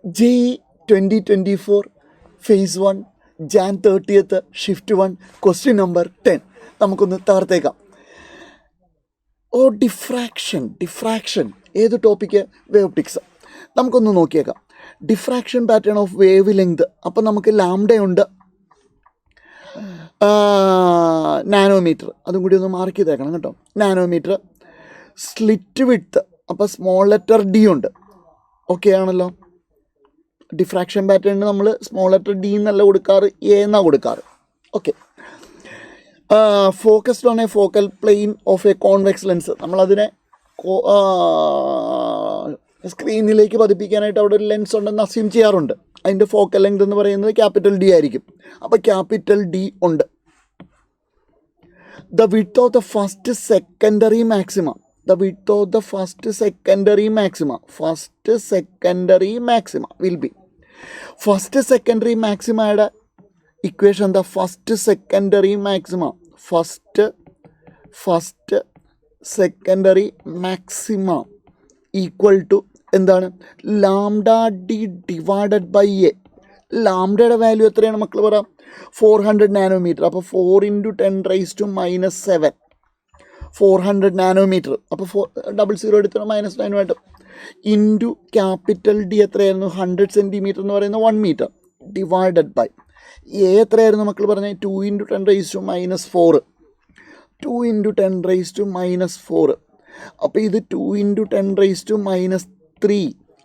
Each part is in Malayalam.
JEE 2024 Phase 1 Jan 30th Shift 1 Question number 10 നമുക്കൊന്ന് തകർത്തേക്കാം. ഡിഫ്രാക്ഷൻ ഏത് ടോപ്പിക്ക്? Wave optics. നമുക്കൊന്ന് നോക്കിയേക്കാം. Diffraction pattern of wavelength. അപ്പം നമുക്ക് ലാംഡയുണ്ട്, നാനോമീറ്റർ, അതും കൂടി ഒന്ന് മാർക്ക് ചെയ്തേക്കണം കേട്ടോ. നാനോമീറ്റർ. സ്ലിറ്റ് വിഡ്ത്ത്, അപ്പോൾ സ്മോൾ ലെറ്റർ ഡി ഉണ്ട്. ഓക്കെ ആണല്ലോ. ഡിഫ്രാക്ഷൻ പാറ്റേണിന് നമ്മൾ സ്മോൾ ലെറ്റർ ഡി എന്നല്ല കൊടുക്കാറ്, എ എന്നാണ് കൊടുക്കാറ്. Okay. Focused on A focal plain of A convex lens. നമ്മളതിനെ സ്ക്രീനിലേക്ക് പതിപ്പിക്കാനായിട്ട് അവിടെ ഒരു ലെൻസ് ഉണ്ടെന്ന് അസ്യൂം ചെയ്യാറുണ്ട്. അതിൻ്റെ ഫോക്കൽ ലെങ്ത് എന്ന് പറയുന്നത് ക്യാപിറ്റൽ ഡി ആയിരിക്കും. അപ്പോൾ ക്യാപിറ്റൽ ഡി ഉണ്ട്. The width of the first secondary maxima. The width of the first secondary maxima will be first secondary maxima equation. The first secondary maxima equal to എന്താണ്? Lambda D divided by A. ലാംഡയുടെ വാല്യൂ എത്രയാണ് മക്കൾ പറയാം? 400 നാനോമീറ്റർ. അപ്പോൾ 4 × 10⁻⁻⁷ 400 നാനോമീറ്റർ. അപ്പോൾ 00 എടുത്തണം -9 ഇൻറ്റു ക്യാപിറ്റൽ ഡി എത്രയായിരുന്നു? 100 സെൻറ്റിമീറ്റർ എന്ന് പറയുന്നത് 1 മീറ്റർ ഡിവൈഡഡ് ബൈ എ എത്രയായിരുന്നു മക്കൾ പറഞ്ഞാൽ? 2 × 10⁻⁴ 2 × 10⁻⁴. അപ്പോൾ ഇത് 2 × 10⁻3.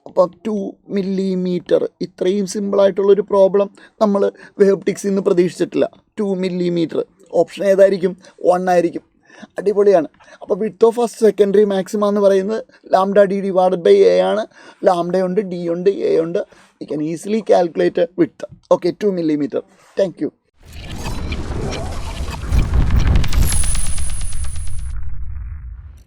അപ്പോൾ 2 മില്ലിമീറ്റർ. ഇത്രയും സിമ്പിളായിട്ടുള്ളൊരു പ്രോബ്ലം നമ്മൾ വേവ് ഒപ്റ്റിക്സിൽ നിന്ന് പ്രതീക്ഷിച്ചിട്ടില്ല. 2 മില്ലിമീറ്റർ. ഓപ്ഷൻ ഏതായിരിക്കും? 1 ആയിരിക്കും. അടിപൊളിയാണ്. അപ്പോൾ width of first secondary maxima എന്ന് പറയുന്നത് lambda D divided by A ആണ്. ലാംഡയുണ്ട്, ഡി ഉണ്ട്, എ ഉണ്ട്. You can easily calculate width. Okay, 2 millimetre. Thank U.